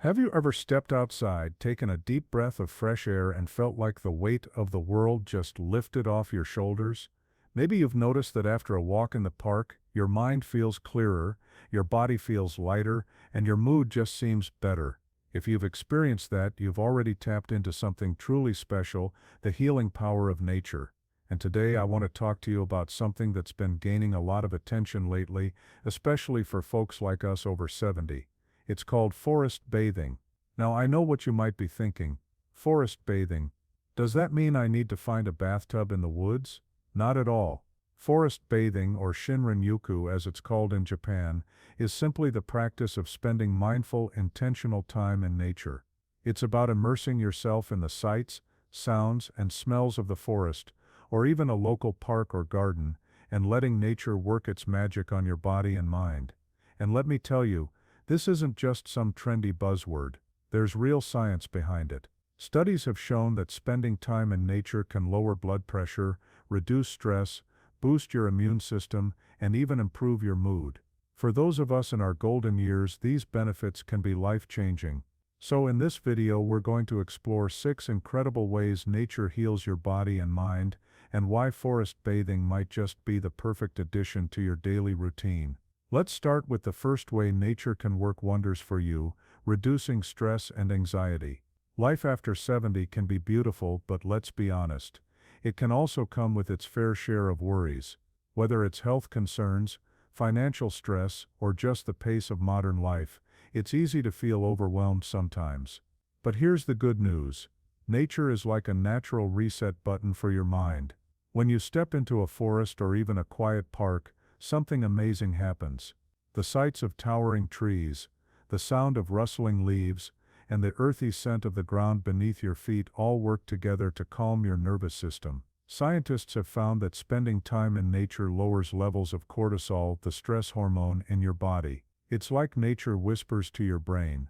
Have you ever stepped outside, taken a deep breath of fresh air, and felt like the weight of the world just lifted off your shoulders? Maybe you've noticed that after a walk in the park, your mind feels clearer, your body feels lighter, and your mood just seems better. If you've experienced that, you've already tapped into something truly special, the healing power of nature. And today I want to talk to you about something that's been gaining a lot of attention lately, especially for folks like us over 70. It's called forest bathing. Now I know what you might be thinking. Forest bathing. Does that mean I need to find a bathtub in the woods? Not at all. Forest bathing, or shinrin-yoku as it's called in Japan, is simply the practice of spending mindful, intentional time in nature. It's about immersing yourself in the sights, sounds, and smells of the forest, or even a local park or garden, and letting nature work its magic on your body and mind. And let me tell you, this isn't just some trendy buzzword. There's real science behind it. Studies have shown that spending time in nature can lower blood pressure, reduce stress, boost your immune system, and even improve your mood. For those of us in our golden years, these benefits can be life-changing. So in this video we're going to explore 6 incredible ways nature heals your body and mind, and why forest bathing might just be the perfect addition to your daily routine. Let's start with the first way nature can work wonders for you, reducing stress and anxiety. Life after 70 can be beautiful, but let's be honest. It can also come with its fair share of worries. Whether it's health concerns, financial stress, or just the pace of modern life, it's easy to feel overwhelmed sometimes. But here's the good news. Nature is like a natural reset button for your mind. When you step into a forest or even a quiet park, something amazing happens. The sights of towering trees, the sound of rustling leaves, and the earthy scent of the ground beneath your feet all work together to calm your nervous system. Scientists have found that spending time in nature lowers levels of cortisol, the stress hormone, in your body. It's like nature whispers to your brain,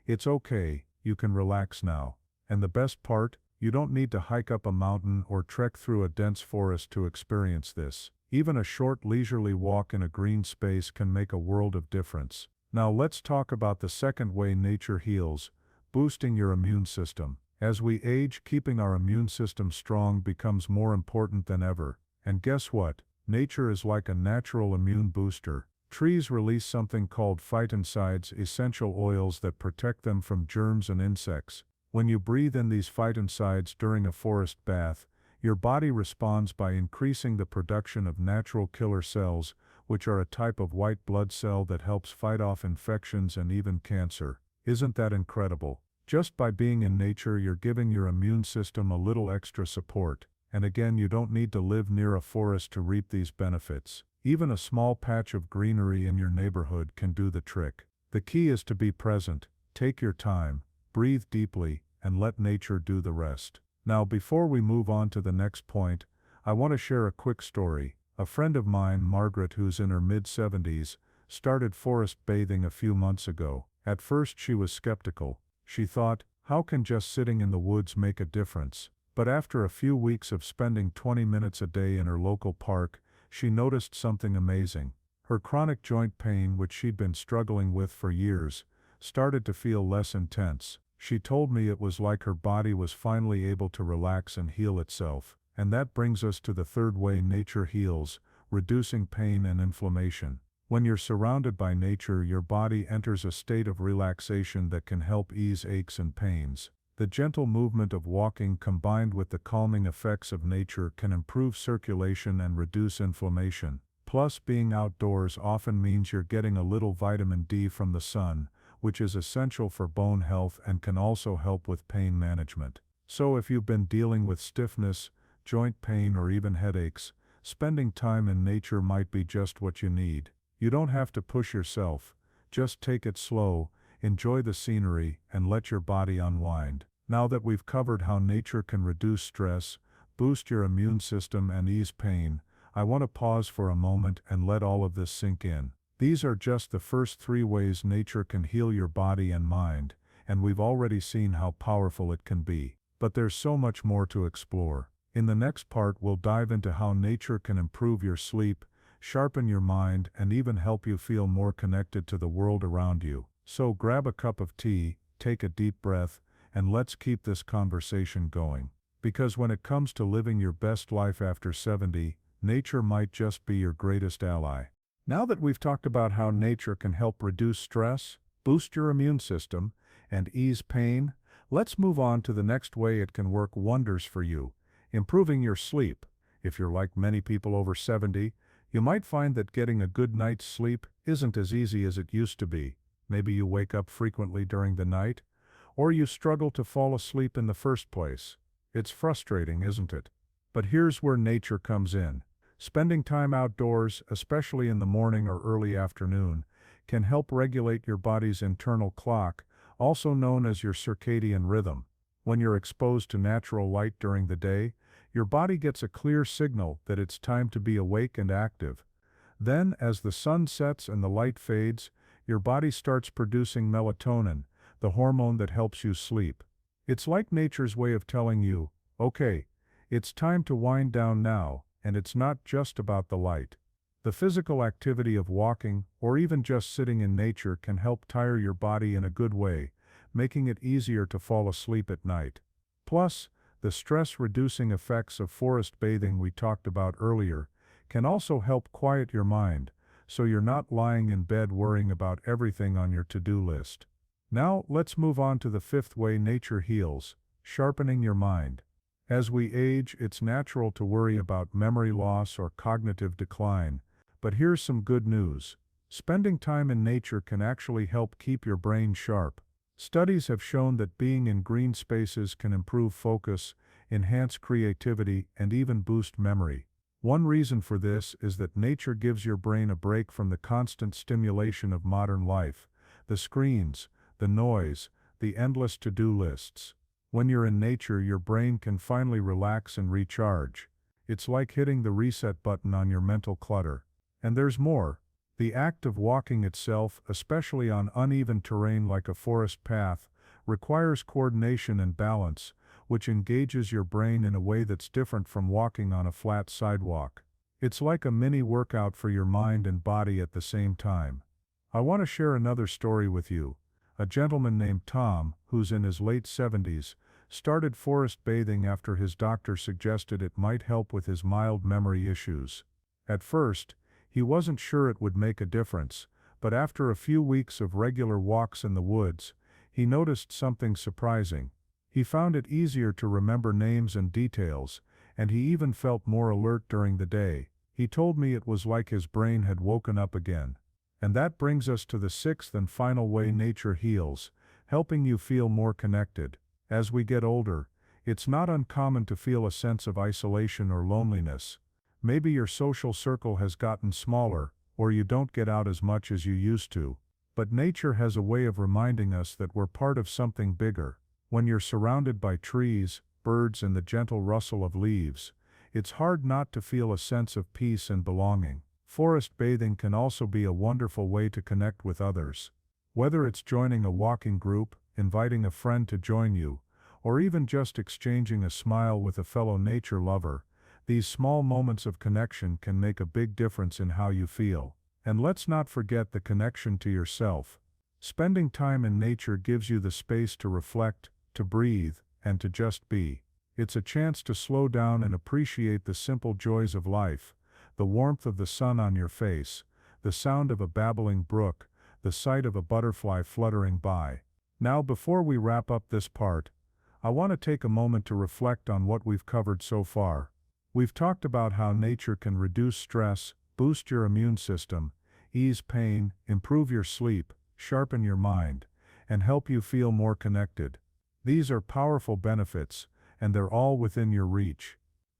"It's okay, you can relax now." And the best part, you don't need to hike up a mountain or trek through a dense forest to experience this. Even a short leisurely walk in a green space can make a world of difference. Now let's talk about the second way nature heals, boosting your immune system. As we age, keeping our immune system strong becomes more important than ever. And guess what? Nature is like a natural immune booster. Trees release something called phytoncides, essential oils that protect them from germs and insects. When you breathe in these phytoncides during a forest bath, your body responds by increasing the production of natural killer cells, which are a type of white blood cell that helps fight off infections and even cancer. Isn't that incredible? Just by being in nature, you're giving your immune system a little extra support. And again, you don't need to live near a forest to reap these benefits. Even a small patch of greenery in your neighborhood can do the trick. The key is to be present, take your time, breathe deeply, and let nature do the rest. Now before we move on to the next point, I want to share a quick story. A friend of mine, Margaret, who's in her mid-70s, started forest bathing a few months ago. At first she was skeptical. She thought, how can just sitting in the woods make a difference? But after a few weeks of spending 20 minutes a day in her local park, she noticed something amazing. Her chronic joint pain, which she'd been struggling with for years, started to feel less intense. She told me it was like her body was finally able to relax and heal itself. And that brings us to the third way nature heals, reducing pain and inflammation. When you're surrounded by nature, your body enters a state of relaxation that can help ease aches and pains. The gentle movement of walking combined with the calming effects of nature can improve circulation and reduce inflammation. Plus, being outdoors often means you're getting a little vitamin D from the sun, which is essential for bone health and can also help with pain management. So if you've been dealing with stiffness, joint pain, or even headaches, spending time in nature might be just what you need. You don't have to push yourself, just take it slow, enjoy the scenery, and let your body unwind. Now that we've covered how nature can reduce stress, boost your immune system, and ease pain, I want to pause for a moment and let all of this sink in. These are just the first 3 ways nature can heal your body and mind, and we've already seen how powerful it can be. But there's so much more to explore. In the next part, we'll dive into how nature can improve your sleep, sharpen your mind, and even help you feel more connected to the world around you. So grab a cup of tea, take a deep breath, and let's keep this conversation going. Because when it comes to living your best life after 70, nature might just be your greatest ally. Now that we've talked about how nature can help reduce stress, boost your immune system, and ease pain, let's move on to the next way it can work wonders for you, improving your sleep. If you're like many people over 70, you might find that getting a good night's sleep isn't as easy as it used to be. Maybe you wake up frequently during the night, or you struggle to fall asleep in the first place. It's frustrating, isn't it? But here's where nature comes in. Spending time outdoors, especially in the morning or early afternoon, can help regulate your body's internal clock, also known as your circadian rhythm. When you're exposed to natural light during the day, your body gets a clear signal that it's time to be awake and active. Then, as the sun sets and the light fades, your body starts producing melatonin, the hormone that helps you sleep. It's like nature's way of telling you, okay, it's time to wind down now, and it's not just about the light. The physical activity of walking, or even just sitting in nature, can help tire your body in a good way, making it easier to fall asleep at night. Plus, the stress-reducing effects of forest bathing we talked about earlier can also help quiet your mind, so you're not lying in bed worrying about everything on your to-do list. Now, let's move on to the fifth way nature heals, sharpening your mind. As we age, it's natural to worry about memory loss or cognitive decline, but here's some good news. Spending time in nature can actually help keep your brain sharp. Studies have shown that being in green spaces can improve focus, enhance creativity, and even boost memory. One reason for this is that nature gives your brain a break from the constant stimulation of modern life, the screens, the noise, the endless to-do lists. When you're in nature, your brain can finally relax and recharge. It's like hitting the reset button on your mental clutter. And there's more. The act of walking itself, especially on uneven terrain like a forest path, requires coordination and balance, which engages your brain in a way that's different from walking on a flat sidewalk. It's like a mini workout for your mind and body at the same time. I want to share another story with you. A gentleman named Tom, who's in his late 70s, started forest bathing after his doctor suggested it might help with his mild memory issues. At first, he wasn't sure it would make a difference, but after a few weeks of regular walks in the woods, he noticed something surprising. He found it easier to remember names and details, and he even felt more alert during the day. He told me it was like his brain had woken up again. And that brings us to the sixth and final way nature heals, helping you feel more connected. As we get older, it's not uncommon to feel a sense of isolation or loneliness. Maybe your social circle has gotten smaller, or you don't get out as much as you used to. But nature has a way of reminding us that we're part of something bigger. When you're surrounded by trees, birds, and the gentle rustle of leaves, it's hard not to feel a sense of peace and belonging. Forest bathing can also be a wonderful way to connect with others. Whether it's joining a walking group, inviting a friend to join you, or even just exchanging a smile with a fellow nature lover, these small moments of connection can make a big difference in how you feel. And let's not forget the connection to yourself. Spending time in nature gives you the space to reflect, to breathe, and to just be. It's a chance to slow down and appreciate the simple joys of life, the warmth of the sun on your face, the sound of a babbling brook, the sight of a butterfly fluttering by. Now, before we wrap up this part, I want to take a moment to reflect on what we've covered so far. We've talked about how nature can reduce stress, boost your immune system, ease pain, improve your sleep, sharpen your mind, and help you feel more connected. These are powerful benefits, and they're all within your reach.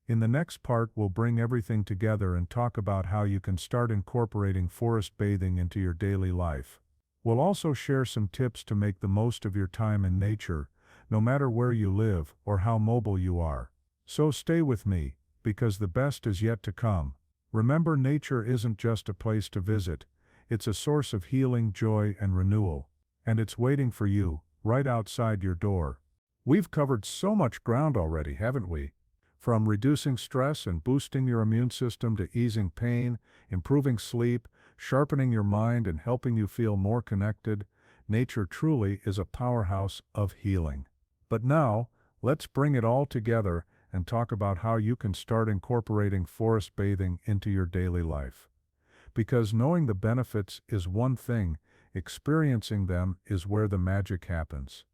In the next part, we'll bring everything together and talk about how you can start incorporating forest bathing into your daily life. We'll also share some tips to make the most of your time in nature, no matter where you live or how mobile you are. So stay with me, because the best is yet to come. Remember, nature isn't just a place to visit, it's a source of healing, joy, and renewal. And it's waiting for you, right outside your door. We've covered so much ground already, haven't we? From reducing stress and boosting your immune system to easing pain, improving sleep, sharpening your mind, and helping you feel more connected, nature truly is a powerhouse of healing. But now, let's bring it all together and talk about how you can start incorporating forest bathing into your daily life. Because knowing the benefits is one thing, experiencing them is where the magic happens.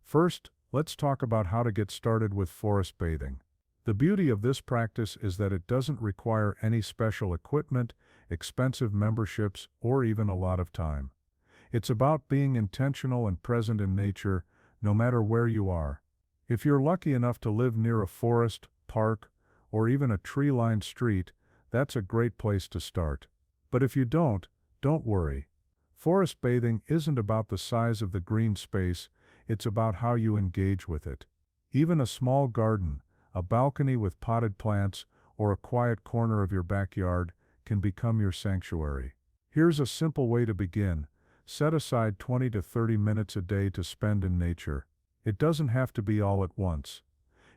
First, let's talk about how to get started with forest bathing. The beauty of this practice is that it doesn't require any special equipment, expensive memberships, or even a lot of time. It's about being intentional and present in nature, no matter where you are. If you're lucky enough to live near a forest, park, or even a tree-lined street, that's a great place to start. But if you don't worry. Forest bathing isn't about the size of the green space, it's about how you engage with it. Even a small garden, a balcony with potted plants, or a quiet corner of your backyard can become your sanctuary. Here's a simple way to begin. Set aside 20 to 30 minutes a day to spend in nature. It doesn't have to be all at once.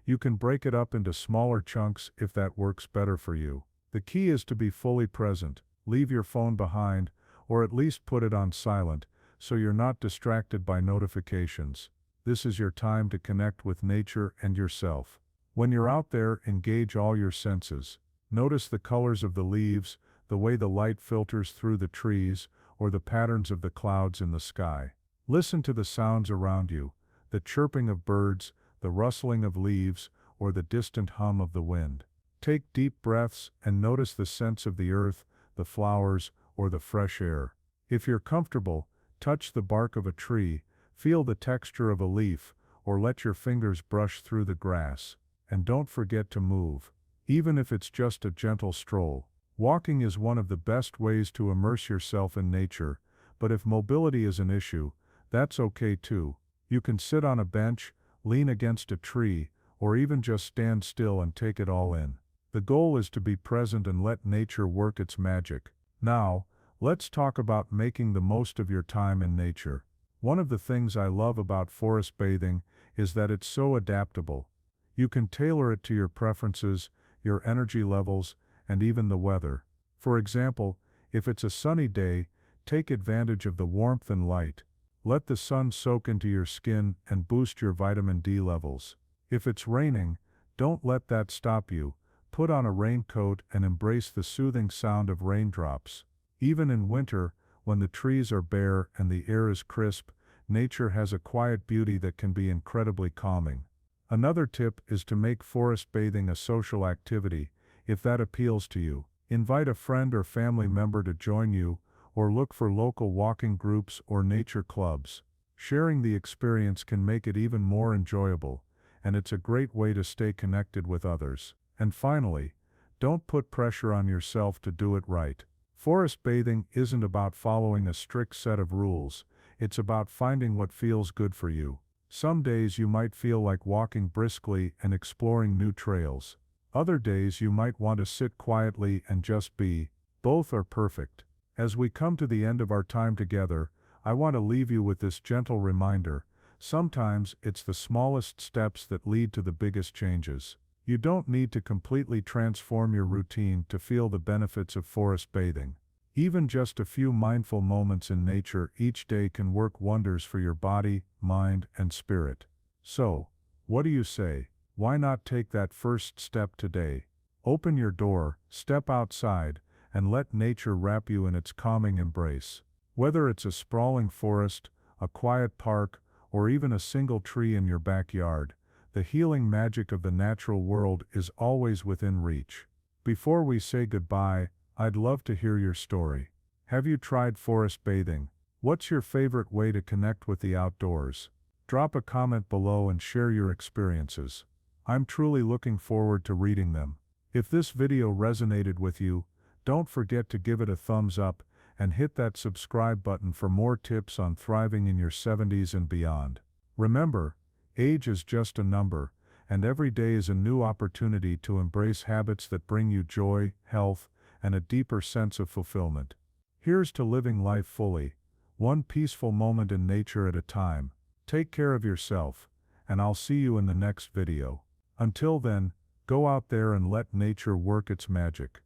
You can break it up into smaller chunks if that works better for you. The key is to be fully present, leave your phone behind, or at least put it on silent, so you're not distracted by notifications. This is your time to connect with nature and yourself. When you're out there, engage all your senses. Notice the colors of the leaves, the way the light filters through the trees, or the patterns of the clouds in the sky. Listen to the sounds around you, the chirping of birds, the rustling of leaves, or the distant hum of the wind. Take deep breaths and notice the scents of the earth, the flowers, or the fresh air. If you're comfortable, touch the bark of a tree, feel the texture of a leaf, or let your fingers brush through the grass. And don't forget to move, even if it's just a gentle stroll. Walking is one of the best ways to immerse yourself in nature, but if mobility is an issue, that's okay too. You can sit on a bench, lean against a tree, or even just stand still and take it all in. The goal is to be present and let nature work its magic. Now, let's talk about making the most of your time in nature. One of the things I love about forest bathing is that it's so adaptable. You can tailor it to your preferences, your energy levels, and even the weather. For example, if it's a sunny day, take advantage of the warmth and light. Let the sun soak into your skin and boost your vitamin D levels. If it's raining, don't let that stop you. Put on a raincoat and embrace the soothing sound of raindrops. Even in winter, when the trees are bare and the air is crisp, nature has a quiet beauty that can be incredibly calming. Another tip is to make forest bathing a social activity. If that appeals to you, invite a friend or family member to join you, or look for local walking groups or nature clubs. Sharing the experience can make it even more enjoyable, and it's a great way to stay connected with others. And finally, don't put pressure on yourself to do it right. Forest bathing isn't about following a strict set of rules, it's about finding what feels good for you. Some days you might feel like walking briskly and exploring new trails. Other days you might want to sit quietly and just be. Both are perfect. As we come to the end of our time together, I want to leave you with this gentle reminder. Sometimes it's the smallest steps that lead to the biggest changes. You don't need to completely transform your routine to feel the benefits of forest bathing. Even just a few mindful moments in nature each day can work wonders for your body, mind, and spirit. So, what do you say? Why not take that first step today? Open your door, step outside, and let nature wrap you in its calming embrace. Whether it's a sprawling forest, a quiet park, or even a single tree in your backyard, the healing magic of the natural world is always within reach. Before we say goodbye, I'd love to hear your story. Have you tried forest bathing? What's your favorite way to connect with the outdoors? Drop a comment below and share your experiences. I'm truly looking forward to reading them. If this video resonated with you, don't forget to give it a thumbs up and hit that subscribe button for more tips on thriving in your 70s and beyond. Remember, age is just a number, and every day is a new opportunity to embrace habits that bring you joy, health, and a deeper sense of fulfillment. Here's to living life fully, one peaceful moment in nature at a time. Take care of yourself, and I'll see you in the next video. Until then, go out there and let nature work its magic.